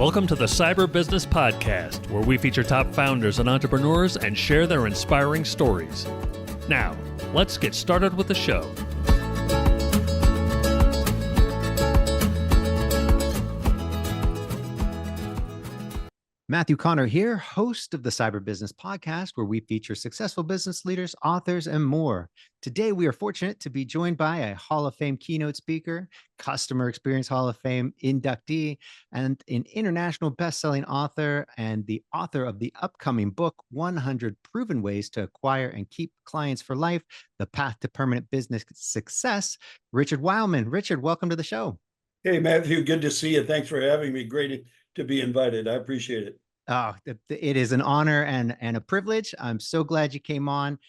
Welcome to the Cyber Business Podcast, where we feature top founders and entrepreneurs and share their inspiring stories. Now, let's get started with the show. Matthew Connor here, host of the Cyber Business Podcast, where we feature successful business leaders, authors, and more. Today, we are fortunate to be joined by a Hall of Fame keynote speaker, Customer Experience Hall of Fame inductee, and an international best-selling author, and the author of the upcoming book, 100 Proven Ways to Acquire and Keep Clients for Life, The Path to Permanent Business Success, Richard Weylman. Richard, welcome to the show. Hey, Matthew, good to see you. Thanks for having me. Great to be invited. I appreciate it. Oh, it is an honor and a privilege. I'm so glad you came on.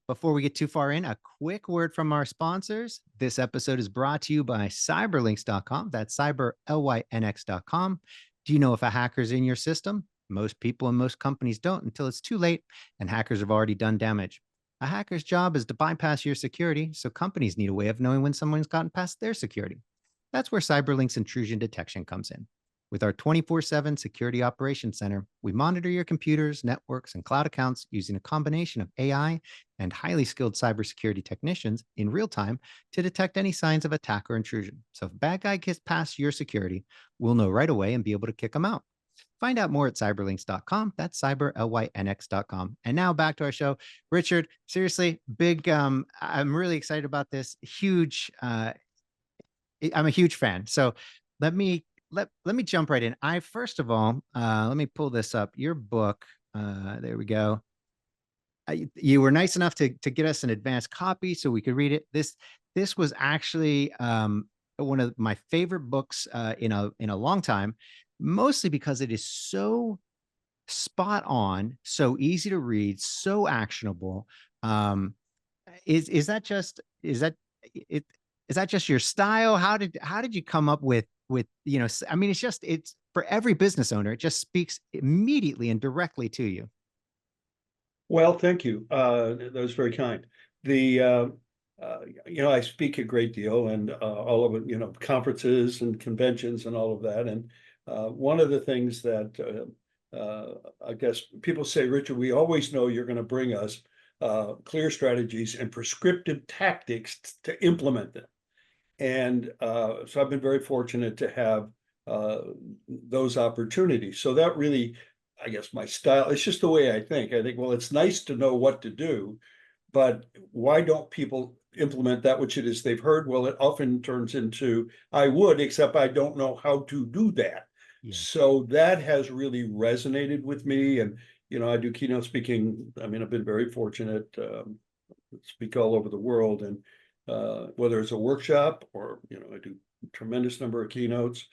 Before we get too far in, a quick word from our sponsors. This episode is brought to you by cyberlinks.com. That's cyberlynx.com. Do you know if a hacker's in your system? Most people and most companies don't until it's too late and hackers have already done damage. A hacker's job is to bypass your security, so companies need a way of knowing when someone's gotten past their security. That's where CyberLink's intrusion detection comes in. With our 24/7 Security Operations Center, we monitor your computers, networks, and cloud accounts using a combination of AI and highly skilled cybersecurity technicians in real time to detect any signs of attack or intrusion. So if a bad guy gets past your security, we'll know right away and be able to kick them out. Find out more at cyberlinks.com. That's cyberlynx.com. And now back to our show. Richard, seriously, big, I'm really excited about this. I'm a huge fan. So let me jump right in. First of all, let me pull this up. Your book, there we go. You were nice enough to get us an advanced copy so we could read it. This was actually one of my favorite books in a long time, mostly because it is so spot on, so easy to read, so actionable. Is that just your style? How did you come up with, I mean, it's for every business owner, it just speaks immediately and directly to you. Well, thank you. That was very kind. I speak a great deal and all of it, conferences and conventions and all of that. And one of the things that I guess people say, Richard, we always know you're going to bring us clear strategies and prescriptive tactics to implement them. And so I've been very fortunate to have those opportunities. So that really, I guess, my style, it's just the way I think. Well, it's nice to know what to do, but why don't people implement that which it is they've heard? Well, it often turns into, I would, except I don't know how to do that. Yeah. So that has really resonated with me. And, I do keynote speaking. I mean, I've been very fortunate to speak all over the world. And whether it's a workshop or, I do a tremendous number of keynotes,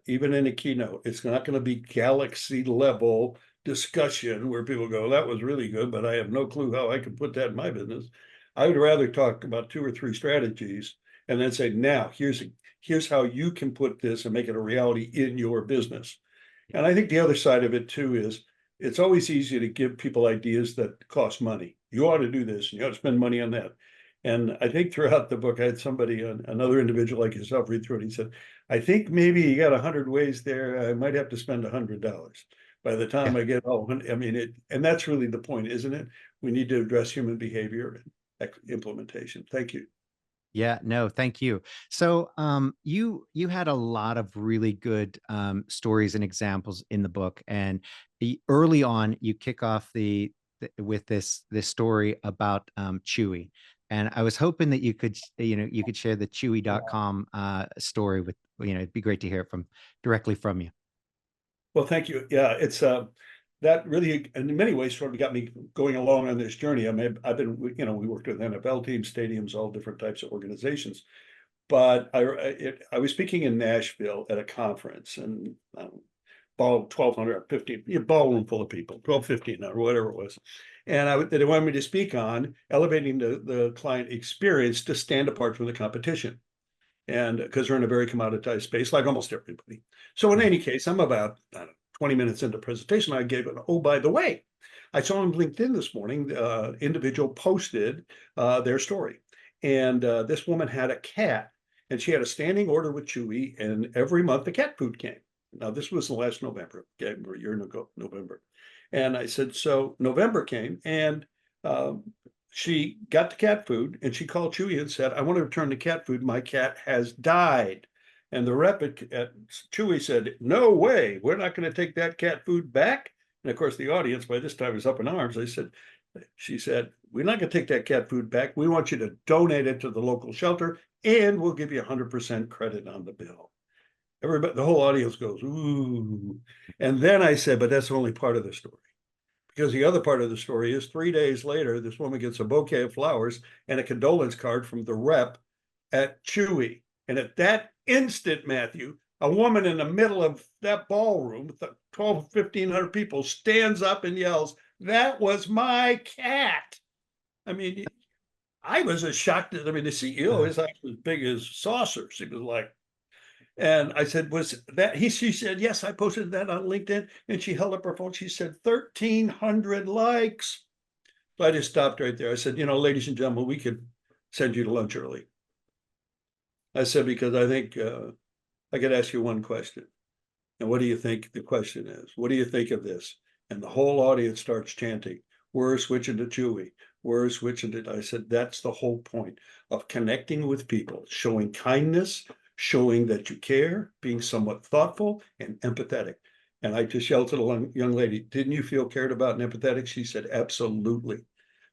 even in a keynote, it's not going to be galaxy level discussion where people go, that was really good, but I have no clue how I can put that in my business. I would rather talk about 2 or 3 strategies and then say, now here's how you can put this and make it a reality in your business. And I think the other side of it too is it's always easy to give people ideas that cost money. You ought to do this, and you ought to spend money on that. And I think throughout the book, I had somebody, another individual like yourself, read through it. He said, I think maybe you got 100 ways there. I might have to spend $100 by the time I get home. I mean, and that's really the point, isn't it? We need to address human behavior and implementation. Thank you. Yeah, no, thank you. So you had a lot of really good stories and examples in the book. And early on, you kick off with this story about Chewy. And I was hoping that you could share the Chewy.com story with, it'd be great to hear directly from you. Well, thank you. Yeah, it's that really, in many ways, sort of got me going along on this journey. I mean, I've been, we worked with NFL teams, stadiums, all different types of organizations. But I was speaking in Nashville at a conference, and 1,200, 15, ballroom full of people, 12, 15, or whatever it was. And they wanted me to speak on elevating the client experience to stand apart from the competition. And because we're in a very commoditized space, like almost everybody. So in any case, I'm about 20 minutes into presentation. I gave it, oh, by the way, I saw on LinkedIn this morning, individual posted their story. And this woman had a cat, and she had a standing order with Chewy, and every month the cat food came. Now, this was the last November, okay, or a year ago, November. And I said, so November came and she got the cat food and she called Chewy and said, I want to return the cat food. My cat has died. And the rep at Chewy said, no way, we're not going to take that cat food back. And of course, the audience by this time was up in arms. She said, we're not going to take that cat food back. We want you to donate it to the local shelter and we'll give you 100% credit on the bill. Everybody, the whole audience goes, ooh. And then I said, but that's only part of the story. Because the other part of the story is 3 days later, this woman gets a bouquet of flowers and a condolence card from the rep at Chewy. And at that instant, Matthew, a woman in the middle of that ballroom with 1,500 people stands up and yells, that was my cat. I mean, I was as shocked as, the CEO is actually as big as saucers. He was like, and I said, was that she said, yes, I posted that on LinkedIn. And she held up her phone. She said, 1,300 likes. So I just stopped right there. I said, ladies and gentlemen, we could send you to lunch early. I said, because I think I could ask you one question. And what do you think the question is? What do you think of this? And the whole audience starts chanting, we're switching to Chewy. We're switching to, I said, that's the whole point of connecting with people, showing kindness, showing that you care, being somewhat thoughtful and empathetic. And I just yelled to the young lady, didn't you feel cared about and empathetic? She said, absolutely.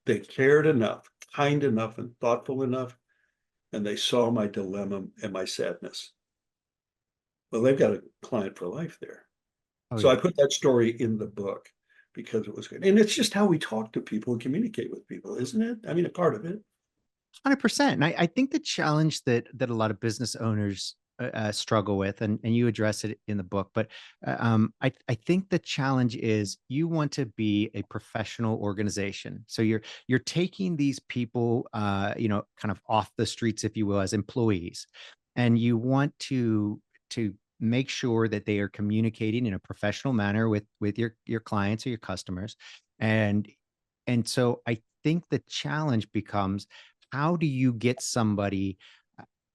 They cared enough, kind enough, and thoughtful enough. And they saw my dilemma and my sadness. Well, they've got a client for life there. Oh, So yeah. I put that story in the book because it was good. And it's just how we talk to people and communicate with people, isn't it? A part of it. 100%. And I think the challenge that a lot of business owners struggle with, and you address it in the book, but I think the challenge is you want to be a professional organization. So you're taking these people, kind of off the streets, if you will, as employees, and you want to make sure that they are communicating in a professional manner with your clients or your customers, and so I think the challenge becomes, how do you get somebody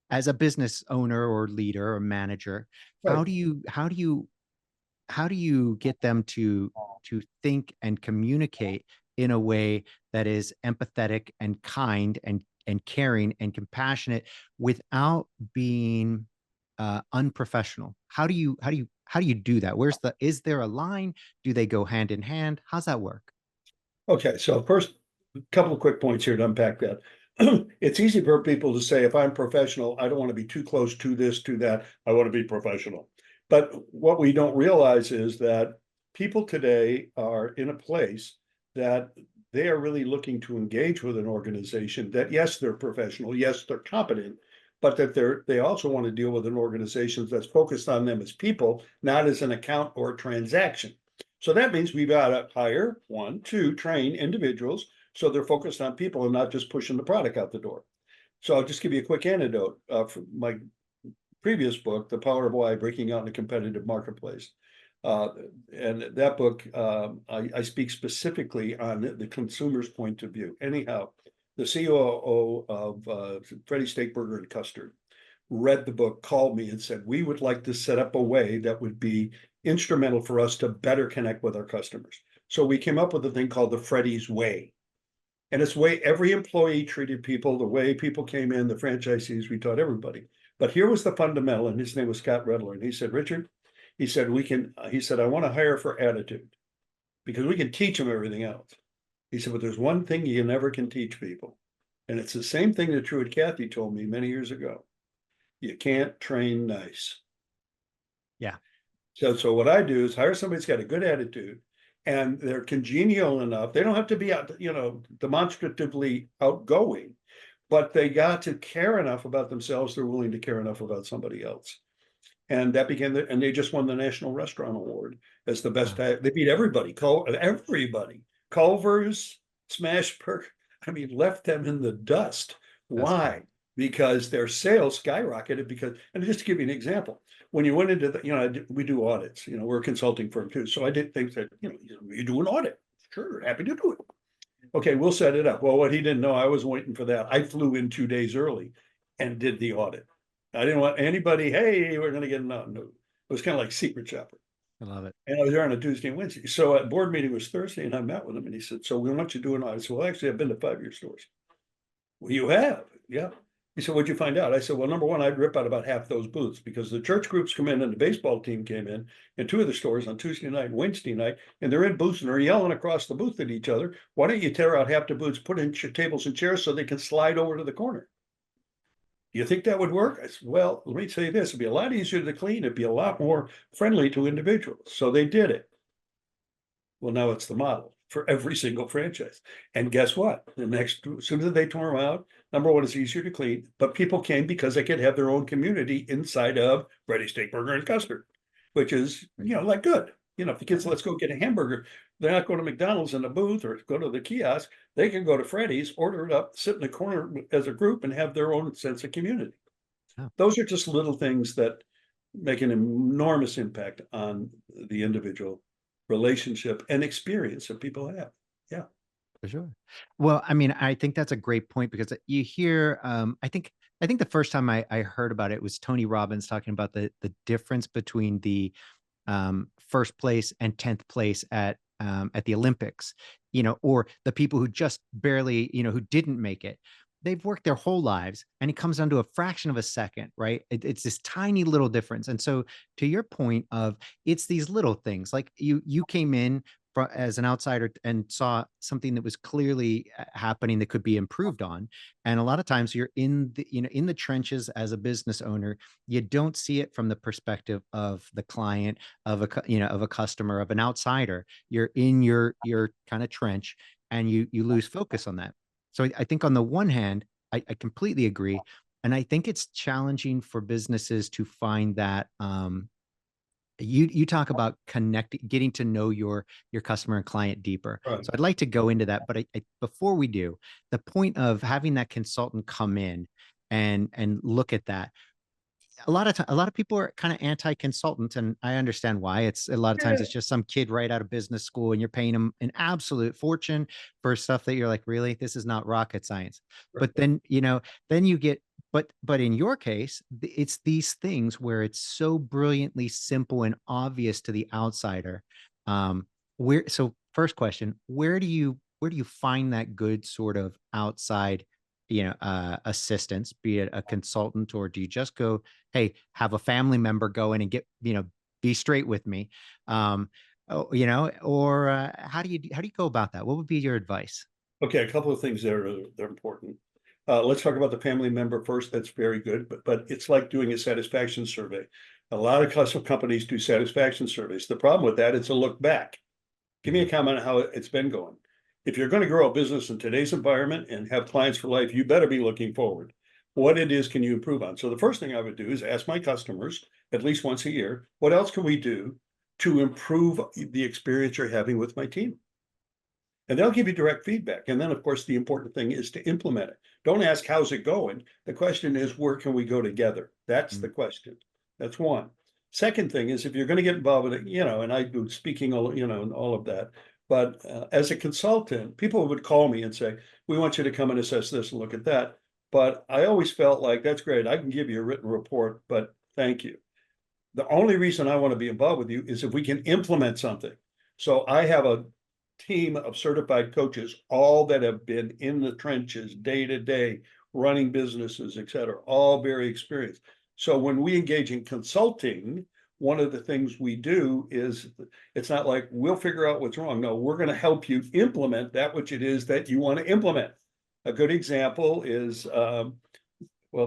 as a business owner or leader or manager? Right. How do you get them to think and communicate in a way that is empathetic and kind and caring and compassionate without being unprofessional? How do you do that? Is there a line? Do they go hand in hand? How's that work? Okay, so first, a couple of quick points here to unpack that. It's easy for people to say, if I'm professional, I don't want to be too close to this, to that. I want to be professional. But what we don't realize is that people today are in a place that they are really looking to engage with an organization that, yes, they're professional, yes, they're competent, but that they also want to deal with an organization that's focused on them as people, not as an account or a transaction. So that means we've got to hire, train individuals so they're focused on people and not just pushing the product out the door. So I'll just give you a quick anecdote from my previous book, The Power of Why: Breaking Out in a Competitive Marketplace. And that book, I speak specifically on the consumer's point of view. Anyhow, the COO of Freddy Steakburger and Custard read the book, called me and said, we would like to set up a way that would be instrumental for us to better connect with our customers. So we came up with a thing called the Freddy's Way. And it's the way every employee treated people, the way people came in, the franchisees, we taught everybody. But here was the fundamental, and his name was Scott Redler. And he said, Richard, he said, I want to hire for attitude because we can teach them everything else. He said, but there's one thing you never can teach people. And it's the same thing that Truett Cathy told me many years ago. You can't train nice. Yeah. So what I do is hire somebody who's got a good attitude and they're congenial enough. They don't have to be, demonstratively outgoing, but they got to care enough about themselves. They're willing to care enough about somebody else. And that began and they just won the National Restaurant Award as the best. Wow. They beat everybody, Culver's, Smashburger. Left them in the dust. Why? Because their sales skyrocketed and just to give you an example, when you went into we do audits, we're a consulting firm too. So I did things that, you do an audit. Sure, happy to do it. Okay, we'll set it up. Well, what he didn't know, I was waiting for that. I flew in 2 days early and did the audit. I didn't want anybody, hey, we're going to get no. It was kind of like secret shopper. I love it. And I was there on a Tuesday and Wednesday. So at board meeting was Thursday, and I met with him, and he said, "So we want you doing." I said, "Well, actually, I've been to 5-year stores." "Well, you have?" "Yeah." He said, "What'd you find out?" I said, "Well, number one, I'd rip out about half those booths because the church groups come in and the baseball team came in 2 of the stores on Tuesday night and Wednesday night, and they're in booths and they're yelling across the booth at each other. Why don't you tear out half the booths, put in tables and chairs so they can slide over to the corner? Do you think that would work?" I said, "Well, let me say this, it'd be a lot easier to clean. It'd be a lot more friendly to individuals." So they did it. Well, now it's the model for every single franchise. And guess what? As soon as they tore them out, number one, it's easier to clean, but people came because they could have their own community inside of Freddy Steak Burger and Custard, which is, like good. If the kids, let's go get a hamburger, they're not going to McDonald's in a booth or go to the kiosk. They can go to Freddy's, order it up, sit in the corner as a group and have their own sense of community. Yeah. Those are just little things that make an enormous impact on the individual relationship and experience that people have. Yeah. For sure. Well, I mean, I think that's a great point because you hear, I think the first time I heard about it was Tony Robbins talking about the difference between the first place and 10th place at the Olympics, or the people who just barely, who didn't make it. They've worked their whole lives and it comes down to a fraction of a second, right? It's this tiny little difference. And so to your point of it's these little things, like you came in as an outsider and saw something that was clearly happening that could be improved on. And a lot of times you're in the trenches as a business owner, you don't see it from the perspective of the client, of a customer, of an outsider. You're in your kind of trench and you lose focus on that. So I think on the one hand, I completely agree. And I think it's challenging for businesses to find that you talk about getting to know your customer and client deeper. Right. So I'd like to go into that, but before we do, the point of having that consultant come in and look at that. A lot of people are kind of anti-consultant, and I understand why. It's a lot of times it's just some kid right out of business school, and you're paying them an absolute fortune for stuff that you're like, really, this is not rocket science. Right. But then then you get, but in your case, it's these things where it's so brilliantly simple and obvious to the outsider. So first question, where do you find that good sort of outside assistance, be it a consultant, or do you just go, hey, have a family member go in and get, be straight with me, or how do you go about that? What would be your advice? Okay, a couple of things there they're important. Let's talk about the family member first. That's very good, but it's like doing a satisfaction survey. A lot of custom companies do satisfaction surveys. The problem with that, it's a look back. Give me a comment on how it's been going. If you're going to grow a business in today's environment and have clients for life, you better be looking forward. What it is can you improve on? So the first thing I would do is ask my customers at least once a year, what else can we do to improve the experience you're having with my team? And they'll give you direct feedback. And then, of course, the important thing is to implement it. Don't ask, how's it going? The question is, where can we go together? That's the question. That's one. Second thing is, if you're going to get involved with it, and I do speaking, and all of that. But as a consultant, people would call me and say, we want you to come and assess this and look at that. But I always felt like, that's great. I can give you a written report, but thank you. The only reason I want to be involved with you is if we can implement something. So I have a team of certified coaches, all that have been in the trenches day to day, running businesses, et cetera, all very experienced. So when we engage in consulting, one of the things we do is, it's not like we'll figure out what's wrong. No, we're going to help you implement that which it is that you want to implement. A good example is,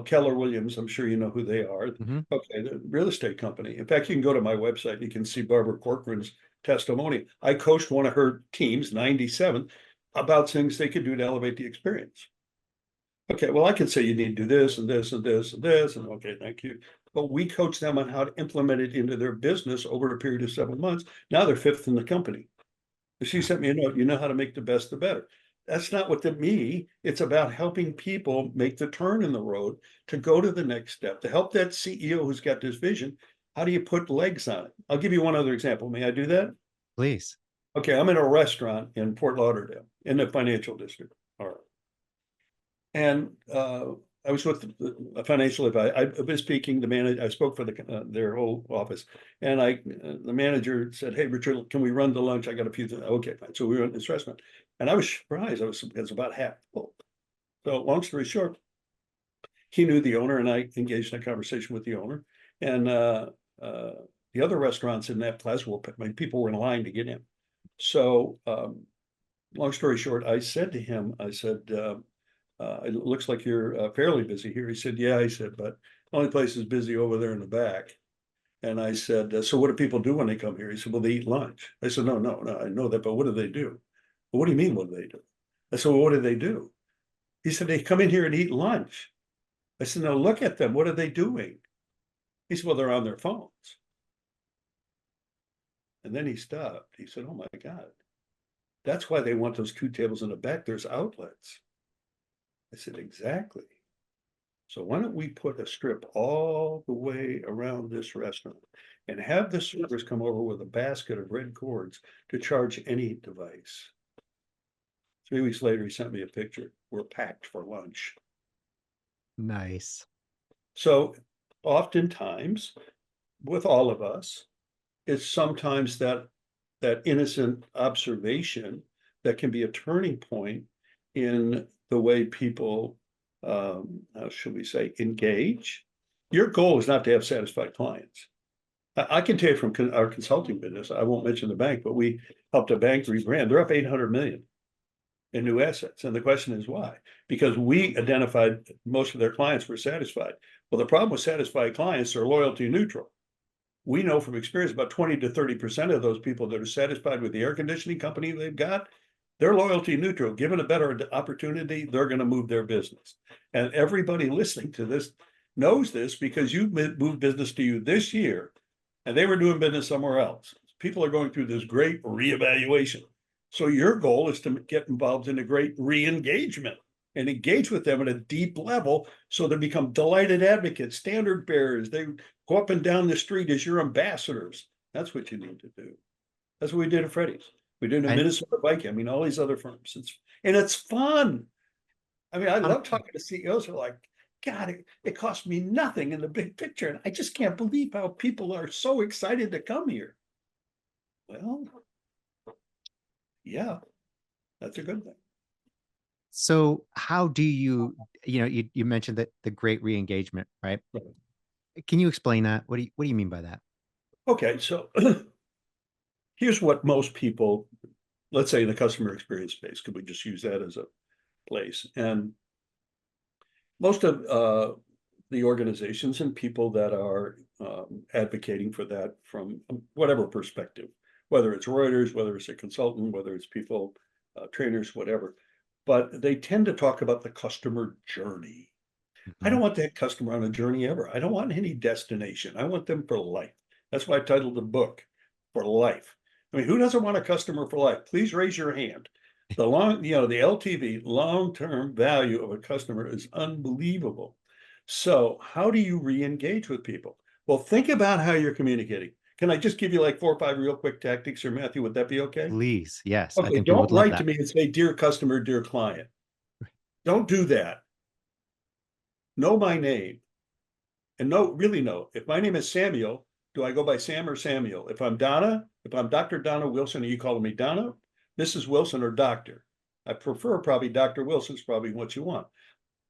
Keller Williams. I'm sure you know who they are. Mm-hmm. Okay, the real estate company. In fact, you can go to my website. You can see Barbara Corcoran's testimony. I coached one of her teams, 97, about things they could do to elevate the experience. Okay, well, I can say you need to do this and this and this and this, and okay, thank you. But we coach them on how to implement it into their business over a period of 7 months. Now they're 5th in the company. She sent me a note, you know how to make the best the better. That's not what me. It's about helping people make the turn in the road to go to the next step, to help that CEO who's got this vision. How do you put legs on it? I'll give you one other example. May I do that? Please. Okay, I'm in a restaurant in Fort Lauderdale in the financial district. All right. And I was with a financial advisor. I've been speaking the manager. I spoke for their whole office, and the manager said, "Hey, Richard, can we run to lunch? I got a few things." Okay, fine. So we went to this restaurant, and I was surprised. It was about half full. So long story short, he knew the owner, and I engaged in a conversation with the owner, and the other restaurants in that plaza, people were in line to get in. So long story short, I said to him, I said, it looks like you're fairly busy here. He said, yeah. I said, but the only place is busy over there in the back. And I said, so what do people do when they come here? He said, well, they eat lunch. I said, no, I know that, but what do they do? Well, what do you mean, what do they do? I said, well, what do they do? He said, they come in here and eat lunch. I said, no, look at them. What are they doing? He said, well, they're on their phones. And then he stopped. He said, oh my God, that's why they want those 2 tables in the back. There's outlets. I said, exactly. So why don't we put a strip all the way around this restaurant and have the servers come over with a basket of red cords to charge any device. 3 weeks later, he sent me a picture. We're packed for lunch. Nice. So oftentimes, with all of us, it's sometimes that innocent observation that can be a turning point in the way people, how should we say, engage. Your goal is not to have satisfied clients. I can tell you from our consulting business, I won't mention the bank, but we helped a bank rebrand. They're up 800 million in new assets. And the question is why? Because we identified most of their clients were satisfied. Well, the problem with satisfied clients are loyalty neutral. We know from experience about 20 to 30% of those people that are satisfied with the air conditioning company they've got, they're loyalty neutral. Given a better opportunity, they're going to move their business. And everybody listening to this knows this because you moved business to you this year and they were doing business somewhere else. People are going through this great reevaluation. So your goal is to get involved in a great re-engagement and engage with them at a deep level so they become delighted advocates, standard bearers. They go up and down the street as your ambassadors. That's what you need to do. That's what we did at Freddy's. We did in Minnesota Viking. I mean, all these other firms. It's fun. I mean, I love talking to CEOs who are like, God, it cost me nothing in the big picture. And I just can't believe how people are so excited to come here. Well, yeah, that's a good thing. So how do you mentioned that the great re-engagement, right? Right. Can you explain that? What do you mean by that? Okay, so here's what most people, let's say in the customer experience space, could we just use that as a place? And most of the organizations and people that are advocating for that from whatever perspective, whether it's Reuters, whether it's a consultant, whether it's people, trainers, whatever, but they tend to talk about the customer journey. I don't want that customer on a journey ever. I don't want any destination. I want them for life. That's why I titled the book For Life. I mean, who doesn't want a customer for life? Please raise your hand. The LTV, long-term value of a customer is unbelievable. So how do you re-engage with people? Well, think about how you're communicating. Can I just give you like 4 or 5 real quick tactics here, Matthew? Would that be okay? Please, yes. Okay, I think people would don't love write that. to me and say, dear customer, dear client. Don't do that. Know my name. And really know, if my name is Samuel, do I go by Sam or Samuel? If I'm Donna, if I'm Dr. Donna Wilson, are you calling me Donna, Mrs. Wilson, or Doctor? I prefer probably Dr. Wilson's probably what you want.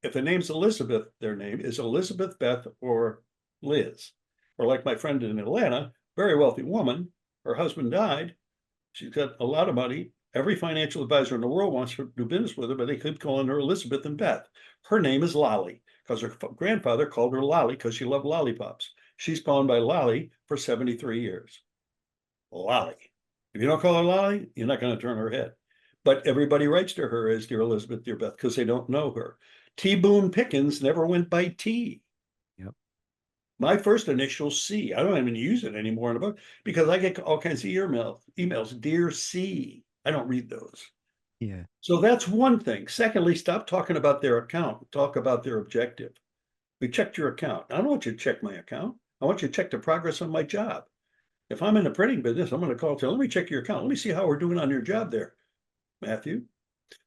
If the name's Elizabeth, their name is Elizabeth, Beth, or Liz. Or like my friend in Atlanta, very wealthy woman, her husband died. She's got a lot of money. Every financial advisor in the world wants to do business with her, but they keep calling her Elizabeth and Beth. Her name is Lolly because her grandfather called her Lolly because she loved lollipops. She's gone by Lolly for 73 years. Lolly. If you don't call her Lolly, you're not going to turn her head. But everybody writes to her as dear Elizabeth, dear Beth, because they don't know her. T. Boone Pickens never went by T. Yep. My first initial C. I don't even use it anymore in the book because I get all kinds of emails. Dear C. I don't read those. Yeah. So that's one thing. Secondly, stop talking about their account. Talk about their objective. We checked your account. I don't want you to check my account. I want you to check the progress on my job. If I'm in the printing business, I'm going to call and say, let me check your account. Let me see how we're doing on your job there, Matthew.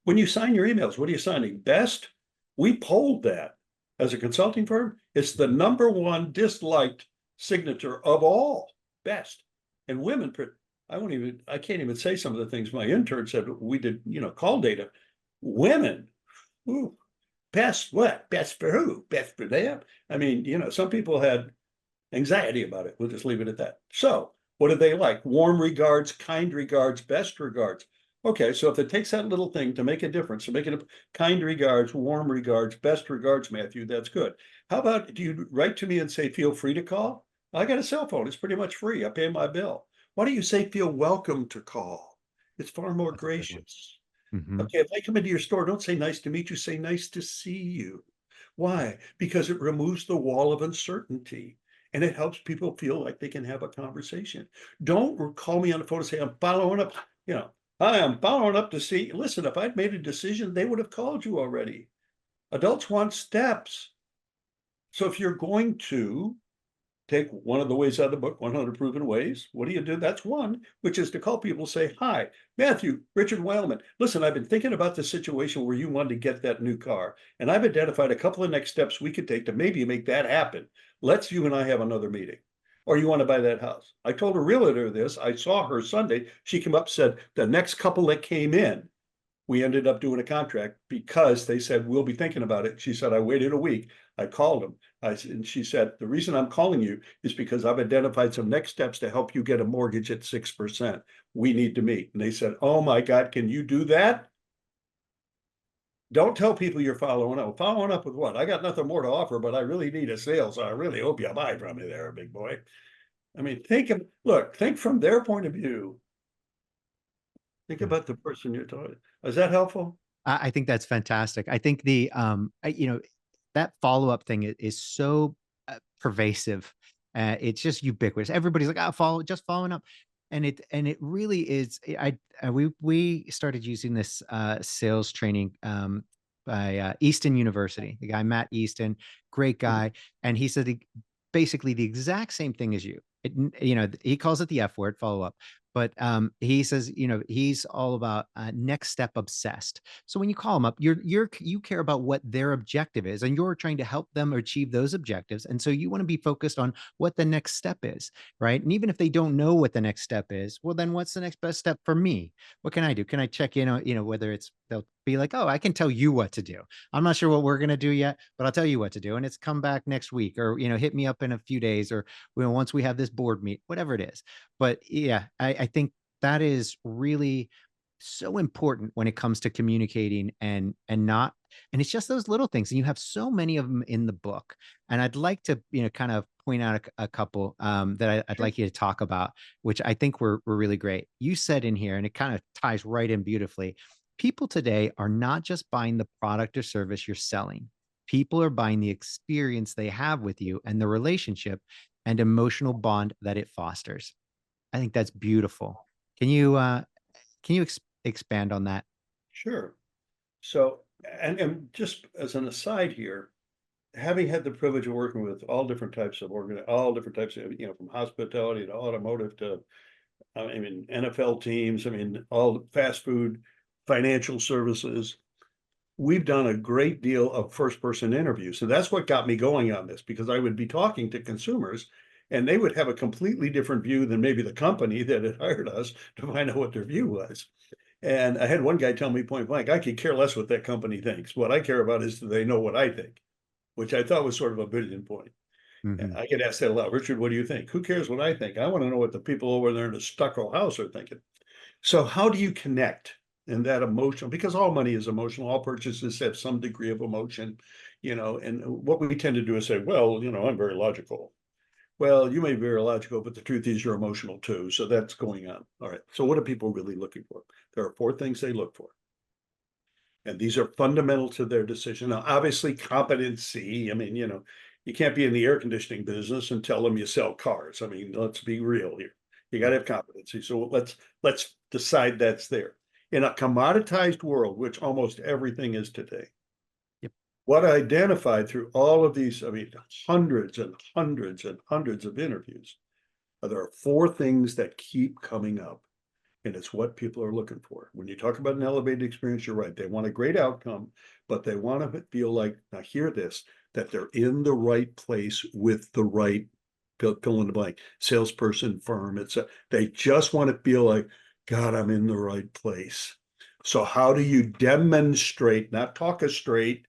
When you sign your emails, what are you signing? Best? We polled that. as a consulting firm, it's the #1 disliked signature of all. Best. And women, I can't even say some of the things my intern said. We did, call data. Women, ooh, best what? Best for who? Best for them. I mean, some people had anxiety about it. We'll just leave it at that. So what do they like? Warm regards, kind regards, best regards. Okay, so if it takes that little thing to make a difference, to make it a kind regards, warm regards, best regards, Matthew, that's good. How about, do you write to me and say, feel free to call? I got a cell phone. It's pretty much free. I pay my bill. Why don't you say, feel welcome to call? It's far more That's a good one. gracious. Mhm. Okay, if I come into your store, don't say nice to meet you, say nice to see you. Why? Because it removes the wall of uncertainty and it helps people feel like they can have a conversation. Don't call me on the phone and say, I'm following up, hi, I'm following up to see. Listen, if I'd made a decision, they would have called you already. Adults want steps. So if you're going to take one of the ways out of the book, 100 Proven Ways. What do you do? That's one, which is to call people, say, hi, Matthew, Richard Weylman. Listen, I've been thinking about the situation where you wanted to get that new car, and I've identified a couple of next steps we could take to maybe make that happen. Let's you and I have another meeting. Or you want to buy that house. I told a realtor this. I saw her Sunday. She came up, said the next couple that came in, we ended up doing a contract because they said, we'll be thinking about it. She said, I waited a week. I called them. And she said, the reason I'm calling you is because I've identified some next steps to help you get a mortgage at 6%. We need to meet. And they said, oh my God, can you do that? Don't tell people you're following up. Following up with what? I got nothing more to offer, but I really need a sale. So I really hope you buy from me there, big boy. I mean, think from their point of view. Think Yeah. about the person you're talking. Is that helpful? I think that's fantastic. I think that follow-up thing is so pervasive. It's just ubiquitous. Everybody's like, just following up. And it really is. We started using this sales training by Easton University. The guy, Matt Easton, great guy. And he said basically the exact same thing as you. He calls it the F word, follow up. But he says, he's all about next step obsessed. So when you call them up, you care about what their objective is, and you're trying to help them achieve those objectives. And so you want to be focused on what the next step is, right? And even if they don't know what the next step is, well, then what's the next best step for me? What can I do? Can I check in on, whether they'll be like, oh, I can tell you what to do. I'm not sure what we're going to do yet, but I'll tell you what to do. And it's come back next week, or, hit me up in a few days, or once we have this board meet, whatever it is. But yeah, I think that is really so important when it comes to communicating and it's just those little things. And you have so many of them in the book. And I'd like to, kind of point out a couple that I'd like you to talk about, which I think were really great. You said in here, and it kind of ties right in beautifully. People today are not just buying the product or service you're selling. People are buying the experience they have with you and the relationship and emotional bond that it fosters. I think that's beautiful. Can you expand on that? Sure. So, and just as an aside here, having had the privilege of working with all different types of from hospitality to automotive to, NFL teams, all fast food, financial services, we've done a great deal of first person interviews. So that's what got me going on this, because I would be talking to consumers and they would have a completely different view than maybe the company that had hired us to find out what their view was. And I had one guy tell me point blank, I could care less what that company thinks. What I care about is do they know what I think, which I thought was sort of a brilliant point. Mhm. I get asked that a lot. Richard, what do you think? Who cares what I think? I want to know what the people over there in the stucco house are thinking. So how do you connect in that emotional? Because all money is emotional. All purchases have some degree of emotion, and what we tend to do is say, well, I'm very logical. Well, you may be very logical, but the truth is you're emotional too. So that's going on. All right. So what are people really looking for? There are 4 things they look for. And these are fundamental to their decision. Now, obviously, competency. You can't be in the air conditioning business and tell them you sell cars. Let's be real here. You got to have competency. So let's decide that's there. In a commoditized world, which almost everything is today, Yep. what I identified through all of these, hundreds and hundreds and hundreds of interviews, there are 4 things that keep coming up. And it's what people are looking for. When you talk about an elevated experience, you're right. They want a great outcome, but they want to feel like, now hear this, that they're in the right place with the right fill in the blank, salesperson, firm, they just want to feel like, God, I'm in the right place. So how do you demonstrate, not talk a straight,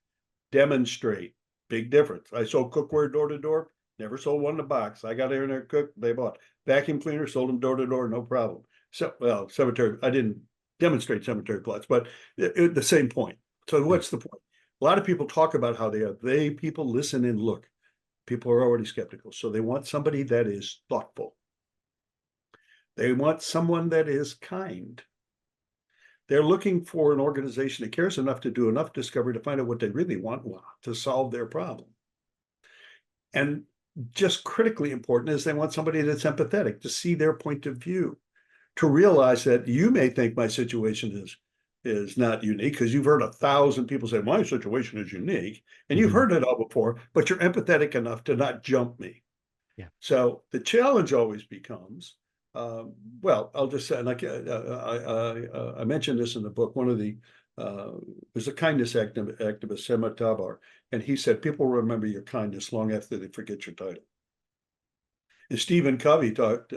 demonstrate? Big difference. I sold cookware door to door, never sold one in a box. I got in there, cooked, they bought. Vacuum cleaner, sold them door to door, no problem. So, well, cemetery, I didn't demonstrate cemetery plots, but the same point. So what's the point? A lot of people talk about how people listen and look. People are already skeptical. So they want somebody that is thoughtful. They want someone that is kind. They're looking for an organization that cares enough to do enough discovery to find out what they really want to solve their problem. And just critically important is they want somebody that's empathetic, to see their point of view, to realize that you may think my situation is not unique, because you've heard 1,000 people say my situation is unique, and you've heard it all before, but you're empathetic enough to not jump me. Yeah. So the challenge always becomes, well, I'll just say, like I mentioned this in the book. One of the there's a kindness activist, Sema Tabar, and he said people remember your kindness long after they forget your title. And Stephen Covey talked,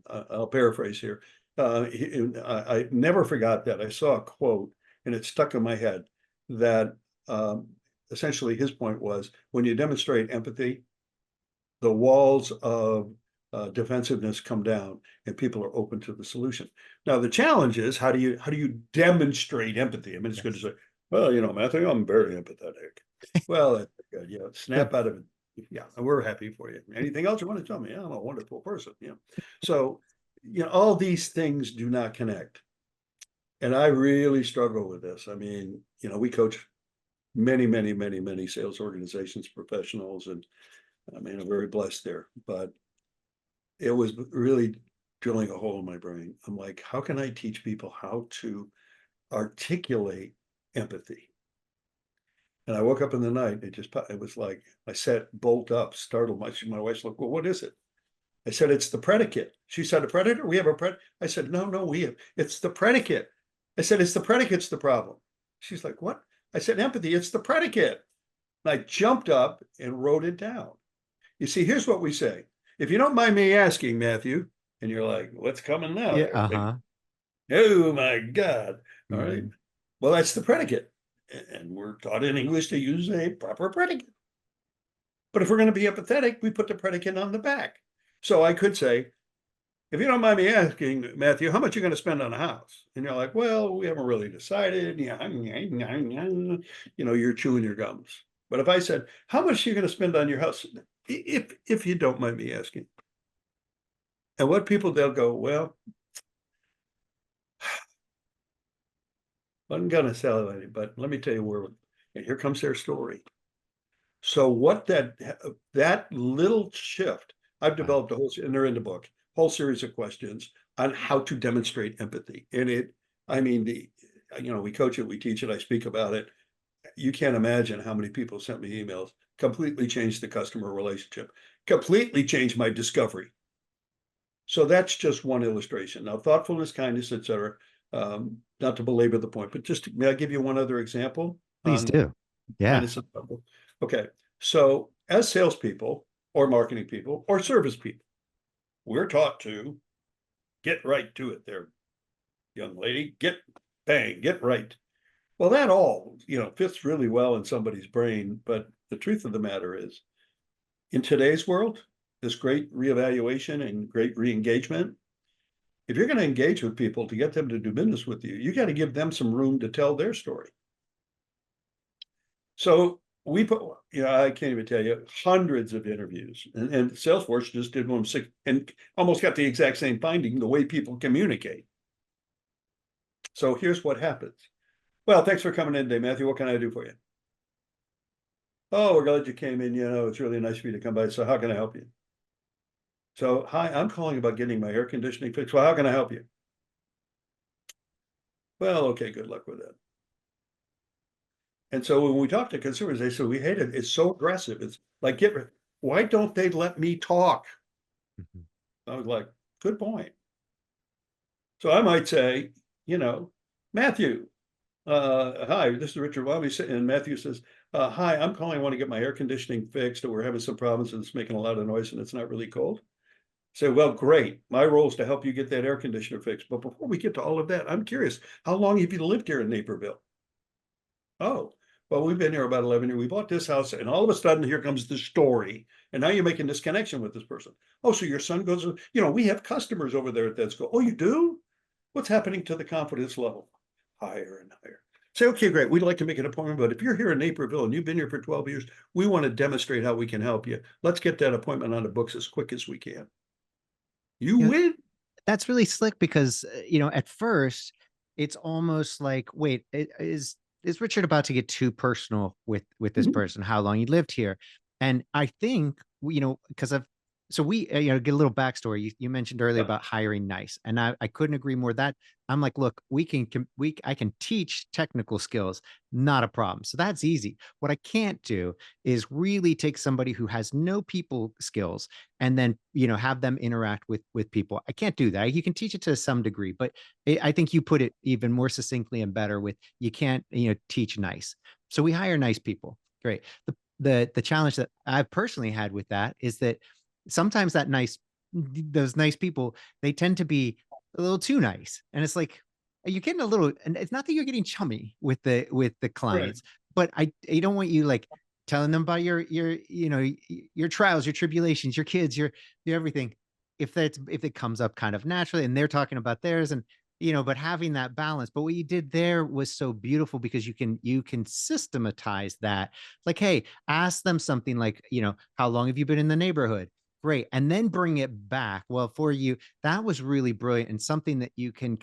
I'll paraphrase here, I never forgot that. I saw a quote and it stuck in my head that essentially his point was, when you demonstrate empathy, the walls of defensiveness come down and people are open to the solution. Now, the challenge is, how do you demonstrate empathy? I mean, it's good to say, well, Matthew, I'm very empathetic. Well, that's good. Yeah, snap out of it. Yeah, and we're happy for you. Anything else you want to tell me? I'm a wonderful person. So, all these things do not connect. And I really struggle with this. I mean, we coach many sales organizations, professionals, and I mean, I'm very blessed there. But it was really drilling a hole in my brain. I'm like, how can I teach people how to articulate empathy? And I woke up in the night, it was like, I sat bolt up, startled. My wife's like, well, what is it? I said, it's the predicate. She said, a predator? We have a predicate. I said, no, it's the predicate. I said, it's the predicate's the problem. She's like, what? I said, empathy, it's the predicate. And I jumped up and wrote it down. You see, here's what we say. If you don't mind me asking, Matthew, and you're like, what's coming now? Yeah, oh my God. All right. Well, that's the predicate. And we're taught in English to use a proper predicate. But if we're going to be empathetic, we put the predicate on the back. So I could say, if you don't mind me asking, Matthew, how much are you going to spend on a house? And you're like, well, we haven't really decided. You're chewing your gums. But if I said, how much are you going to spend on your house? If you don't mind me asking. And what people, they'll go, well, I'm going to sell it, but let me tell you and here comes their story. So what that little shift, I've developed and they're in the book, whole series of questions on how to demonstrate empathy. And we coach it, we teach it, I speak about it. You can't imagine how many people sent me emails, completely changed the customer relationship, completely changed my discovery. So that's just one illustration. Now, thoughtfulness, kindness, etc. Not to belabor the point, but may I give you one other example? Please do. Yeah. Okay. So as salespeople or marketing people or service people, we're taught to get right to it there, young lady, get right. Well, that all, fits really well in somebody's brain. But the truth of the matter is, in today's world, this great reevaluation and great reengagement, if you're going to engage with people to get them to do business with you, you got to give them some room to tell their story. So we put, I can't even tell you, hundreds of interviews, and Salesforce just did one and almost got the exact same finding, the way people communicate. So here's what happens. Well, thanks for coming in today, Matthew. What can I do for you? Oh, we're glad you came in. It's really nice for you to come by. So how can I help you? So, hi, I'm calling about getting my air conditioning fixed. Well, how can I help you? Well, okay, good luck with that. And so when we talk to consumers, they say, we hate it. It's so aggressive. It's like, why don't they let me talk? I was like, good point. So I might say, Matthew, hi, this is Richard Weylman. And Matthew says, Hi, I'm calling, I want to get my air conditioning fixed, and we're having some problems and it's making a lot of noise and it's not really cold. Say, well, great. My role is to help you get that air conditioner fixed. But before we get to all of that, I'm curious, how long have you lived here in Naperville? Oh, well, we've been here about 11 years. We bought this house, and all of a sudden, here comes the story. And now you're making this connection with this person. Oh, so your son goes, we have customers over there at that school. Oh, you do? What's happening to the confidence level? Higher and higher. Say, okay, great. We'd like to make an appointment, but if you're here in Naperville and you've been here for 12 years, we want to demonstrate how we can help you. Let's get that appointment on the books as quick as we can. You You know, win. that's really slick because at first it's almost like, wait, is Richard about to get too personal with this Mhm. person, how long he lived here? And I think because I've so we get a little backstory. You mentioned earlier Yeah. about hiring nice, and I couldn't agree more. That I'm like, look, I can teach technical skills, not a problem. So that's easy. What I can't do is really take somebody who has no people skills and then have them interact with people. I can't do that. You can teach it to some degree, but I think you put it even more succinctly and better with, you can't teach nice. So we hire nice people. Great. The challenge that I've personally had with that is that sometimes those nice people, they tend to be a little too nice, and it's like you're getting a little, and it's not that you're getting chummy with the Right. clients, but I don't want you like telling them about your trials, your tribulations, your kids, your everything. If it comes up kind of naturally and they're talking about theirs, and but having that balance. But what you did there was so beautiful because you can systematize that. Like, hey, ask them something like, how long have you been in the neighborhood? Great. And then bring it back. Well, for you, that was really brilliant, and something that you can,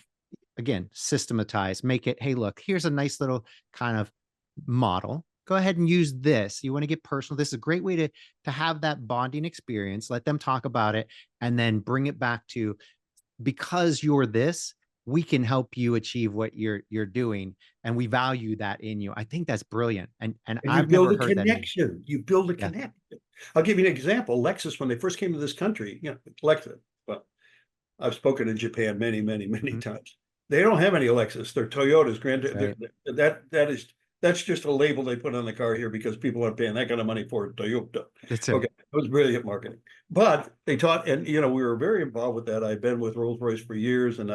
again, systematize, make it, hey, look, here's a nice little kind of model. Go ahead and use this. You want to get personal. This is a great way to have that bonding experience. Let them talk about it, and then bring it back to, because you're this, we can help you achieve what you're doing, and we value that in you. I think that's brilliant, and And you I've build never a heard that. connection. You build a Yeah. connection. I'll give you an example. Lexus, when they first came to this country, Lexus. Well, I've spoken in Japan many, many, many Mhm. times. They don't have any Lexus. They're Toyotas. Right. That's just a label they put on the car here because people aren't paying that kind of money for it. Toyota. That's Okay, right. it was brilliant marketing. But they taught, and we were very involved with that. I've been with Rolls-Royce for years, and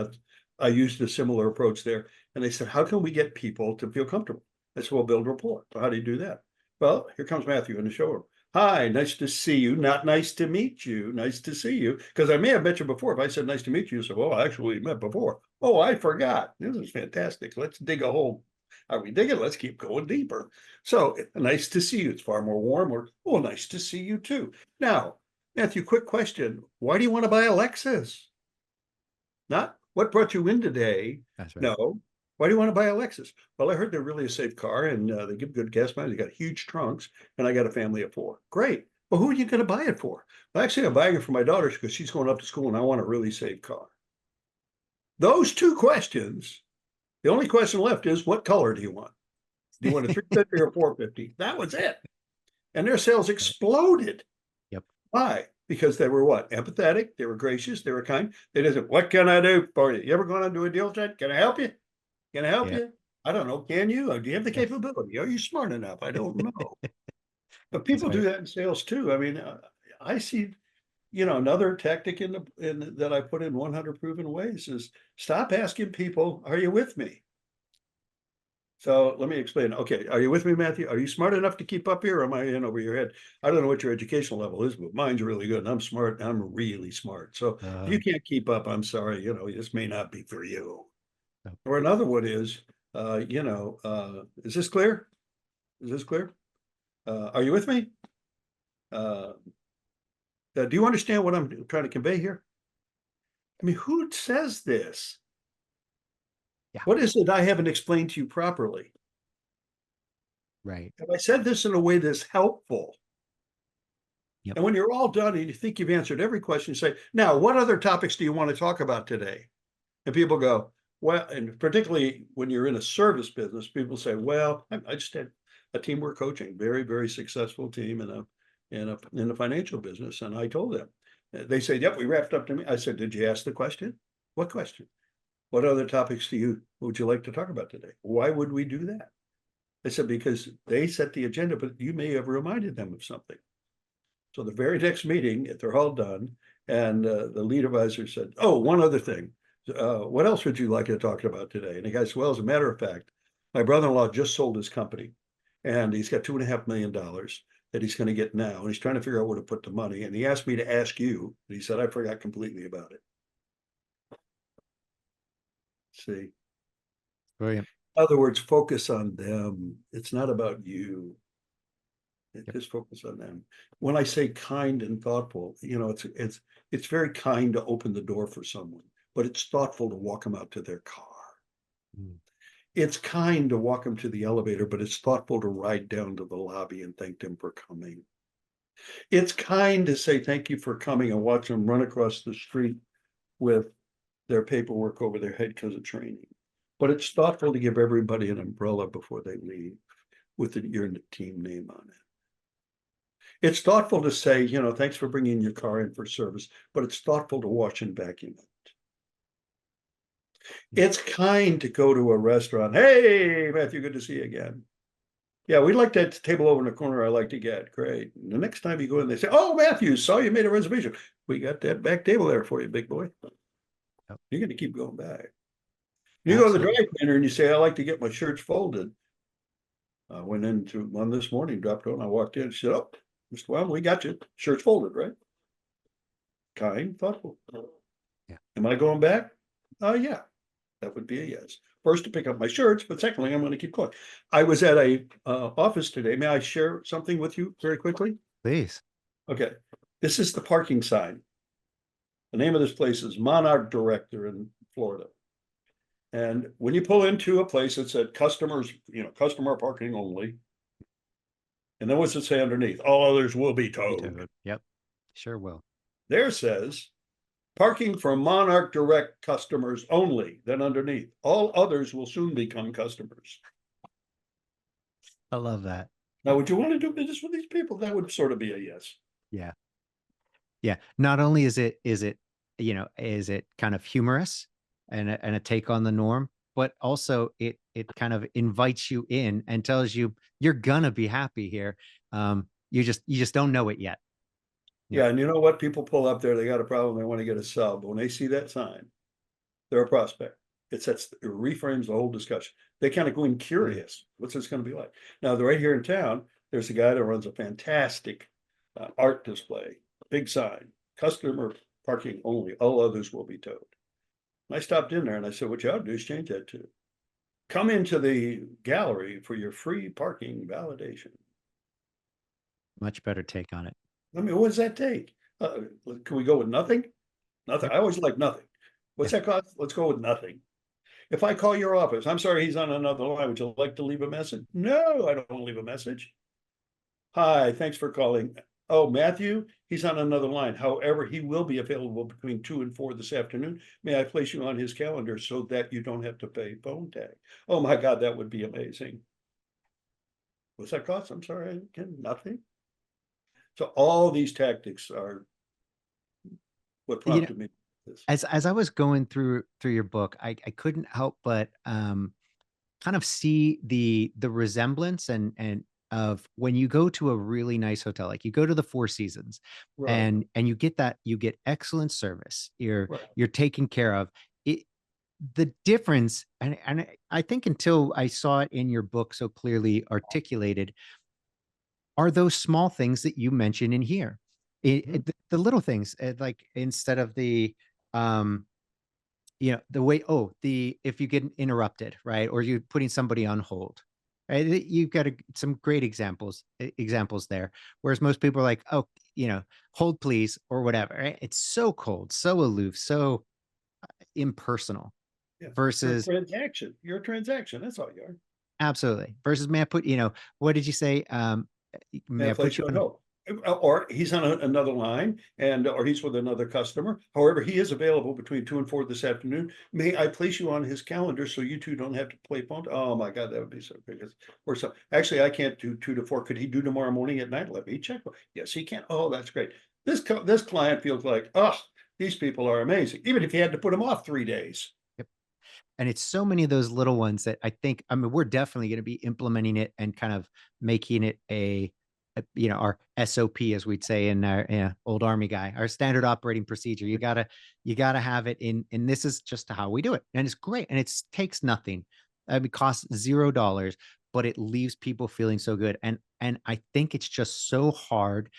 I used a similar approach there. And they said, how can we get people to feel comfortable? I said, well, build rapport. So how do you do that? Well, here comes Matthew in the showroom. Hi, nice to see you. Not nice to meet you. Nice to see you. Because I may have met you before. If I said nice to meet you, so well, actually we met before. Oh, I forgot. This is fantastic. Let's dig a hole. Are we digging? Let's keep going deeper. So nice to see you. It's far more warm. Or oh, nice to see you too. Now, Matthew, quick question. Why do you want to buy a Lexus? Not what brought you in today. That's right. No. Why do you want to buy a Lexus? Well, I heard they're really a safe car, and they give good gas mileage. They got huge trunks, and I got a family of 4. Great. Well, who are you going to buy it for? Well, actually, I'm buying it for my daughter because she's going up to school and I want a really safe car. Those 2 questions, the only question left is, what color do you want? Do you want a 350 or 450? That was it. And their sales exploded. Yep. Why? Because they were what? Empathetic. They were gracious. They were kind. They didn't say, what can I do for you? You ever going to do a deal, Ted? Can I help you? Can I help Yeah. you? I don't know. Can you? Do you have the Yeah. capability? Are you smart enough? I don't know. But That's people do right. that in sales too. I mean, I see, another tactic that I put in 100 proven ways is stop asking people, are you with me? So let me explain. Okay, are you with me, Matthew? Are you smart enough to keep up here, or am I in over your head? I don't know what your educational level is, but mine's really good. And I'm smart. I'm really smart. So if you can't keep up, I'm sorry. This may not be for you. No. Or another one is, is this clear? Is this clear? Are you with me? Do you understand what I'm trying to convey here? I mean, who says this? Yeah. What is it I haven't explained to you properly? Right. Have I said this in a way that's helpful? Yep. And when you're all done and you think you've answered every question, you say, now, what other topics do you want to talk about today? And people go, well, and particularly when you're in a service business, people say, well, I just had a teamwork coaching, very, very successful team in the financial business. And I told them, they said, yep, we wrapped up to me. I said, did you ask the question? What question? What other topics would you like to talk about today? Why would we do that? I said, because they set the agenda, but you may have reminded them of something. So the very next meeting, if they're all done, and the lead advisor said, oh, one other thing. What else would you like to talk about today? And the guy said, well, as a matter of fact, my brother-in-law just sold his company and he's got $2.5 million that he's going to get now. And he's trying to figure out where to put the money. And he asked me to ask you. And he said, I forgot completely about it. See? Brilliant. In other words, focus on them. It's not about you. Just focus on them. When I say kind and thoughtful, it's very kind to open the door for someone, but it's thoughtful to walk them out to their car. Mm. It's kind to walk them to the elevator, but it's thoughtful to ride down to the lobby and thank them for coming. It's kind to say thank you for coming and watch them run across the street with their paperwork over their head because of training. But it's thoughtful to give everybody an umbrella before they leave with your team name on it. It's thoughtful to say, thanks for bringing your car in for service, but it's thoughtful to wash and vacuum it. It's kind to go to a restaurant. Hey, Matthew, good to see you again. Yeah, we like that table over in the corner. I like to get. Great. And the next time you go in, they say, oh, Matthew, saw you made a reservation. We got that back table there for you, big boy. Yep. You're going to keep going back. You go to the dry cleaner and you say, I like to get my shirts folded. I went into one this morning, dropped on. I walked in and said, oh, Mr. Weylman, we got you. Shirts folded, right? Kind, thoughtful. Yeah. Am I going back? Yeah, that would be a yes. First, to pick up my shirts, but secondly, I'm going to keep going. I was at a office today. May I share something with you very quickly? Please. Okay. This is the parking sign. The name of this place is Monarch Director in Florida. And when you pull into a place that said customers, customer parking only. And then what's it say underneath? All others will be towed. Yep, sure will. There says parking for Monarch Direct customers only. Then underneath, all others will soon become customers. I love that. Now, would you want to do business with these people? That would sort of be a yes. Yeah. Yeah. Not only is it kind of humorous and a take on the norm, but also it kind of invites you in and tells you you're gonna be happy here. You just don't know it yet. Yeah, and you know what? People pull up there, they got a problem, they want to get a sub. When they see that sign, they're a prospect. It reframes the whole discussion. They kind of go in curious. What's this going to be like? Now, right here in town, there's a guy that runs a fantastic art display, big sign, customer parking only, all others will be towed. And I stopped in there and I said, what you ought to do is change that to come into the gallery for your free parking validation. Much better take on it. I mean, what does that take? Can we go with nothing? Nothing. I always like nothing. What's that cost? Let's go with nothing. If I call your office, I'm sorry, he's on another line. Would you like to leave a message? No, I don't want to leave a message. Hi, thanks for calling. Oh, Matthew, he's on another line. However, he will be available between 2 and 4 this afternoon. May I place you on his calendar so that you don't have to pay phone tag? Oh my God, that would be amazing. What's that cost? I'm sorry, again, nothing. So all these tactics are what prompted me. As I was going through your book, I couldn't help but kind of see the resemblance and of when you go to a really nice hotel, like you go to the Four Seasons, right, and you get excellent service. You're taken care of. The difference, and I think until I saw it in your book so clearly articulated, are those small things that you mention in here. The little things, like instead of the the way, if you get interrupted, right, or you're putting somebody on hold, right, you've got some great examples there, whereas most people are like, oh, hold please, or whatever, right? It's so cold, so aloof, so impersonal. Versus you're a transaction, that's all you are. Absolutely. Versus, may I put, what did you say? May I put you on hold? Or he's on another line, or he's with another customer. However, he is available between 2 and 4 this afternoon. May I place you on his calendar so you two don't have to play phone? Oh my God, that would be so big. Or so actually, I can't do 2 to 4. Could he do tomorrow morning at night? Let me check. Yes, he can. Oh, that's great. This client feels like, oh, these people are amazing. Even if he had to put them off 3 days. Yep. And it's so many of those little ones that I think, I mean, we're definitely going to be implementing it and kind of making it our SOP, as we'd say in our old Army guy, our standard operating procedure. You gotta have it and this is just how we do it. And it's great. And it takes nothing. It costs $0, but it leaves people feeling so good. And I think it's just so hard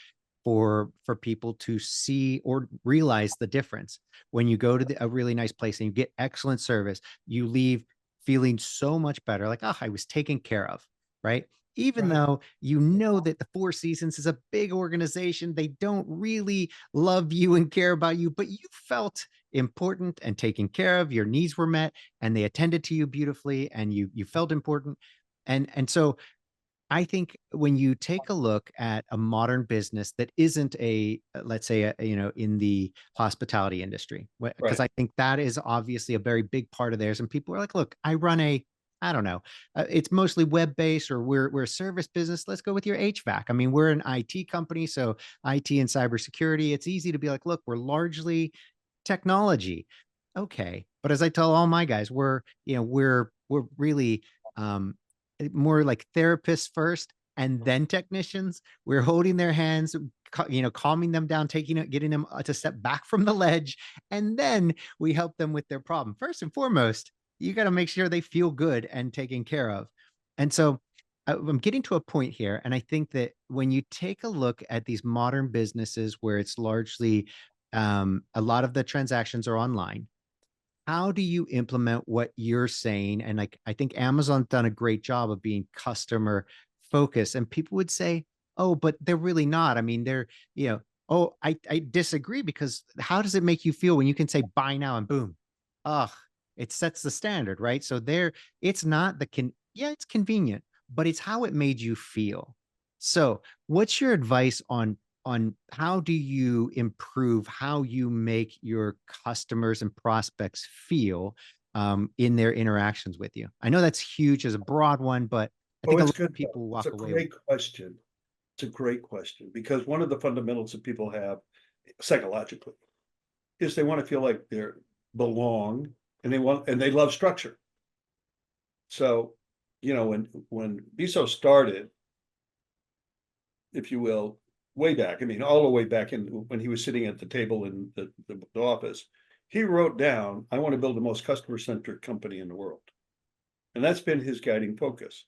for people to see or realize the difference. When you go to a really nice place and you get excellent service, you leave feeling so much better, like, oh, I was taken care of, right? Even Right. though you know that the Four Seasons is a big organization, they don't really love you and care about you, but you felt important and taken care of. Your needs were met, and they attended to you beautifully, and you felt important. And so I think when you take a look at a modern business that isn't let's say, in the hospitality industry, because Right. I think that is obviously a very big part of theirs. And people are like, look, I don't know, it's mostly web-based, or we're a service business. Let's go with your HVAC. I mean, we're an IT company, so IT and cybersecurity, it's easy to be like, look, we're largely technology. Okay. But as I tell all my guys, we're really, um, more like therapists first and then technicians. We're holding their hands, calming them down, getting them to step back from the ledge, and then we help them with their problem. First and foremost, you got to make sure they feel good and taken care of. And so I'm getting to a point here, and I think that when you take a look at these modern businesses where it's largely, a lot of the transactions are online, how do you implement what you're saying? And like, I think Amazon's done a great job of being customer focused. And people would say, oh, but they're really not. I mean, oh, I disagree, because how does it make you feel when you can say buy now and boom? Ugh, it sets the standard, right? So it's not yeah, it's convenient, but it's how it made you feel. So what's your advice on how do you improve how you make your customers and prospects feel, in their interactions with you? I know that's huge as a broad one, but I Oh, think a it's lot good. of people It's walk a away with. great question. It's a great question because one of the fundamentals that people have psychologically is they want to feel like they're belong and they love structure. So, when Bezos started, if you will, way back, I mean, all the way back in when he was sitting at the table in the office, he wrote down, I want to build the most customer-centric company in the world. And that's been his guiding focus.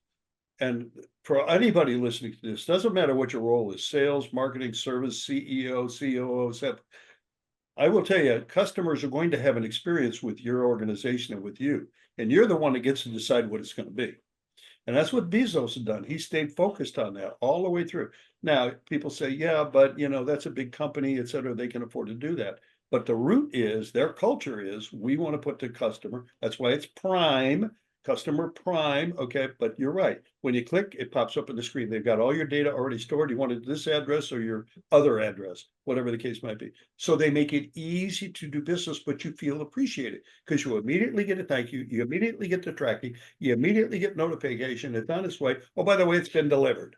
And for anybody listening to this, doesn't matter what your role is, sales, marketing, service, CEO, COO, I will tell you, customers are going to have an experience with your organization and with you, and you're the one that gets to decide what it's going to be. And that's what Bezos has done. He stayed focused on that all the way through. Now, people say, yeah, but that's a big company, et cetera. They can afford to do that. But the root is their culture is we want to put the customer. That's why it's prime, customer prime. Okay. But you're right. When you click, it pops up on the screen. They've got all your data already stored. You wanted this address or your other address, whatever the case might be. So they make it easy to do business, but you feel appreciated because you immediately get a thank you. You immediately get the tracking. You immediately get notification. It's on its way. Oh, by the way, it's been delivered.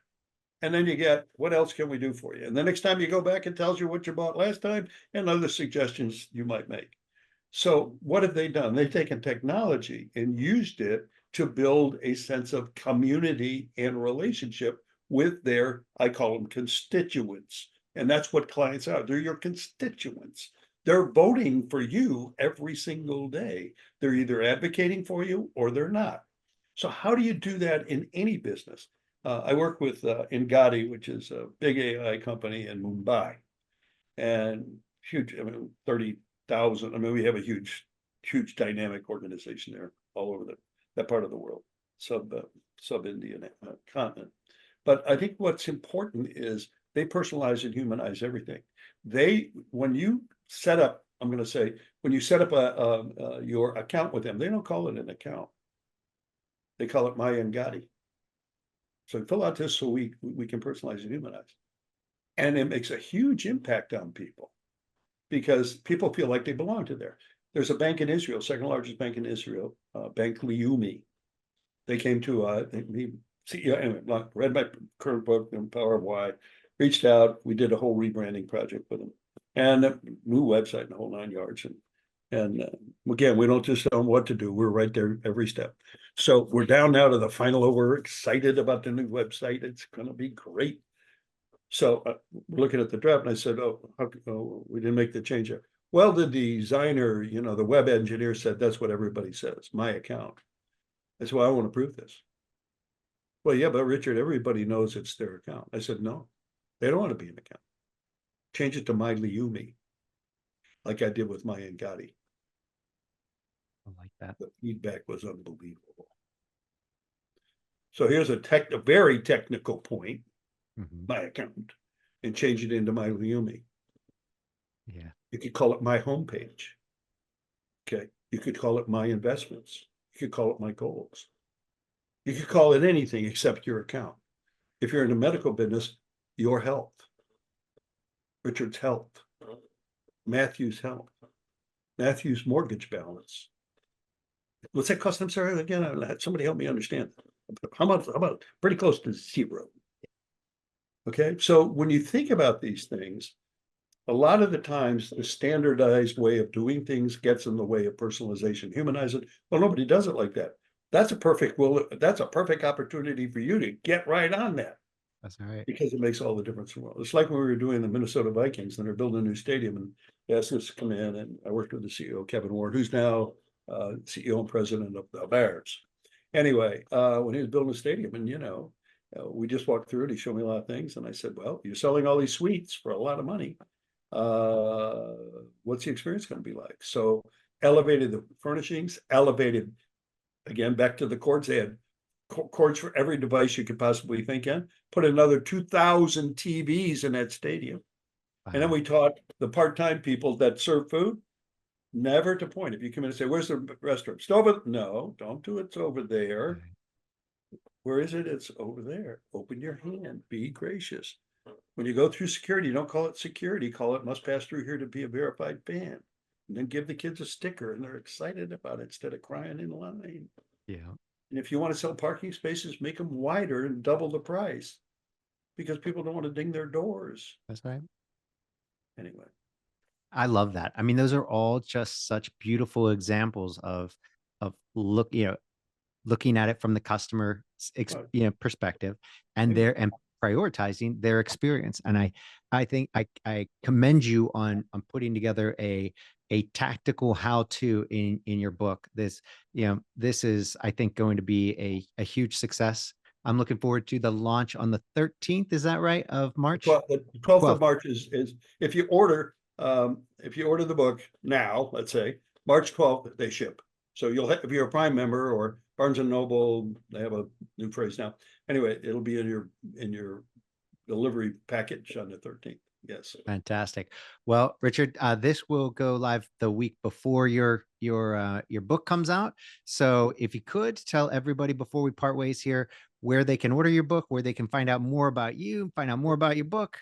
And then you get, what else can we do for you? And the next time you go back, it tells you what you bought last time and other suggestions you might make. So what have they done? They've taken technology and used it to build a sense of community and relationship with their, I call them constituents. And that's what clients are. They're your constituents. They're voting for you every single day. They're either advocating for you or they're not. So how do you do that in any business? I work with Engadi, which is a big AI company in Mumbai, and huge. I mean, 30,000. I mean, we have a huge dynamic organization there all over that part of the world, sub-Indian continent. But I think what's important is they personalize and humanize everything. When you set up, I'm going to say, when you set up your account with them, they don't call it an account. They call it my Engadi. So fill out this so we can personalize and humanize. And it makes a huge impact on people because people feel like they belong to there. There's a bank in Israel, second largest bank in Israel, Bank Leumi. They came to me, CEO, anyway, read my current book, The Power of Why, reached out. We did a whole rebranding project with them and a new website and the whole 9 yards. And again, we don't just tell them what to do. We're right there every step. So we're down now to the final. We're excited about the new website. It's going to be great. So we're looking at the draft, and I said, we didn't make the change yet. Well, the designer, the web engineer said, that's what everybody says, my account. I said, well, I want to prove this. Well, yeah, but Richard, everybody knows it's their account. I said, no, they don't want to be an account. Change it to my Liumi, like I did with my Ngati. I like that. The feedback was unbelievable. So here's a very technical point, my account, and change it into my Liumi. Yeah. You could call it my homepage. Okay. You could call it my investments. You could call it my goals. You could call it anything except your account. If you're in the medical business, your health. Richard's health. Matthew's health. Matthew's mortgage balance. What's that cost? I'm sorry, again, somebody help me understand. How about pretty close to zero? Okay, so when you think about these things, a lot of the times the standardized way of doing things gets in the way of personalization, humanize it. Well, nobody does it like that. That's a perfect opportunity for you to get right on that. That's right. Because it makes all the difference in the world. It's like when we were doing the Minnesota Vikings and they're building a new stadium, and they asked us to come in, and I worked with the CEO, Kevin Ward, who's now CEO and president of the Bears. Anyway, when he was building a stadium, and we just walked through it, he showed me a lot of things, and I said, well, you're selling all these suites for a lot of money. What's the experience going to be like? So elevated the furnishings, elevated, again, back to the cords. They had cords for every device you could possibly think in, put another 2,000 TVs in that stadium. Wow. And then we taught the part-time people that serve food, never to point. If you come in and say, where's the restroom? It's over. No, don't do it. It's over there. Right. Where is it? It's over there. Open your hand. Be gracious. When you go through security, don't call it security. Call it must pass through here to be a verified fan. And then give the kids a sticker, and they're excited about it instead of crying in line. Yeah. And if you want to sell parking spaces, make them wider and double the price, because people don't want to ding their doors. That's right. Anyway. I love that. I mean, those are all just such beautiful examples of looking at it from the customer perspective, and and prioritizing their experience. And I think I commend you on putting together a tactical how-to in your book. This is, I think, going to be a huge success. I'm looking forward to the launch on the 13th. Is that right? Of March? The 12th of March is if you order the book now, let's say March 12th, they ship. So if you're a Prime member or Barnes and Noble, they have a new phrase now. Anyway, it'll be in your delivery package on the 13th. Yes. Fantastic. Well, Richard, this will go live the week before your book comes out. So if you could tell everybody before we part ways here, where they can order your book, where they can find out more about you, find out more about your book.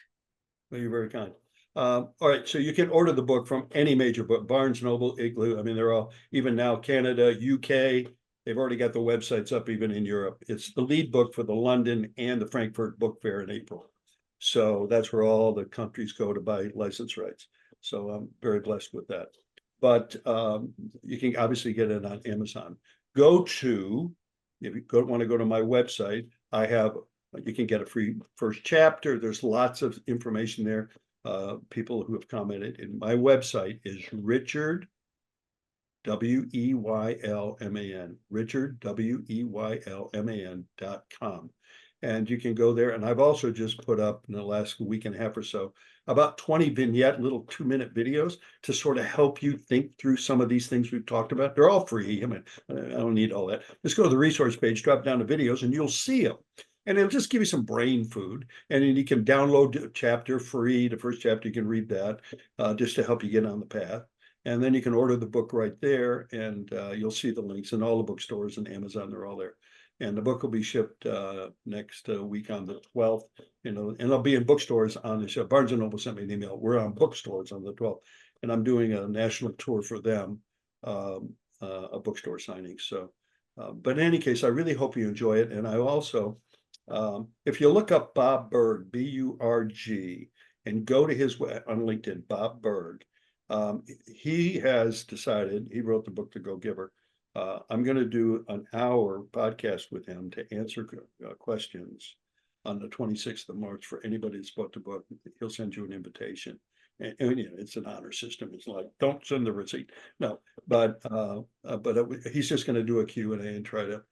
Well, you're very kind. All right, so you can order the book from any major book, Barnes, Noble, Igloo. I mean, they're all, even now, Canada, UK, they've already got the websites up even in Europe. It's the lead book for the London and the Frankfurt Book Fair in April. So that's where all the countries go to buy license rights. So I'm very blessed with that. But you can obviously get it on Amazon. If you want to go to my website, you can get a free first chapter. There's lots of information there. People who have commented, and my website is Richard, Weylman, Richard, Weylman.com. And you can go there. And I've also just put up in the last week and a half or so about 20 little 2-minute videos to sort of help you think through some of these things we've talked about. They're all free. I mean, I don't need all that. Just go to the resource page, drop down the videos, and you'll see them. And it'll just give you some brain food. And then you can download a chapter free. The first chapter, you can read that just to help you get on the path. And then you can order the book right there, and you'll see the links in all the bookstores and Amazon. They're all there. And the book will be shipped next week on the 12th, and it'll be in bookstores on the show. Barnes and Noble sent me an email. We're on bookstores on the 12th, and I'm doing a national tour for them, a bookstore signing. So, but in any case, I really hope you enjoy it. And I also, if you look up Bob Berg, B-U-R-G, and go to his on LinkedIn, Bob Berg, He has decided, he wrote the book, The Go-Giver. I'm going to do an hour podcast with him to answer questions on the 26th of March for anybody that's bought the book. He'll send you an invitation. And you know, it's an honor system. It's like, don't send the receipt. No, but he's just going to do a Q&A and try to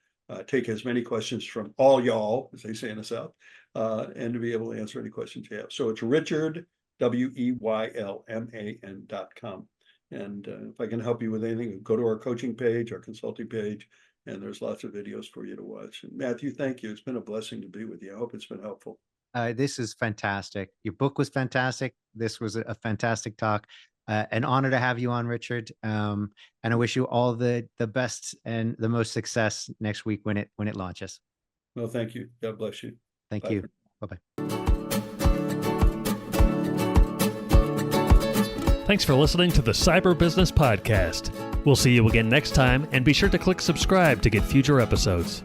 take as many questions from all y'all, as they say in the South, and to be able to answer any questions you have. So it's Richard, Weylman.com. And if I can help you with anything, go to our coaching page, our consulting page, and there's lots of videos for you to watch. And Matthew, thank you. It's been a blessing to be with you. I hope it's been helpful. This is fantastic. Your book was fantastic. This was a fantastic talk. An honor to have you on, Richard. And I wish you all the best and the most success next week when it launches. Well, thank you. God bless you. Thank Bye. you. Bye-bye. Thanks for listening to the Cyber Business Podcast. We'll see you again next time, and be sure to click subscribe to get future episodes.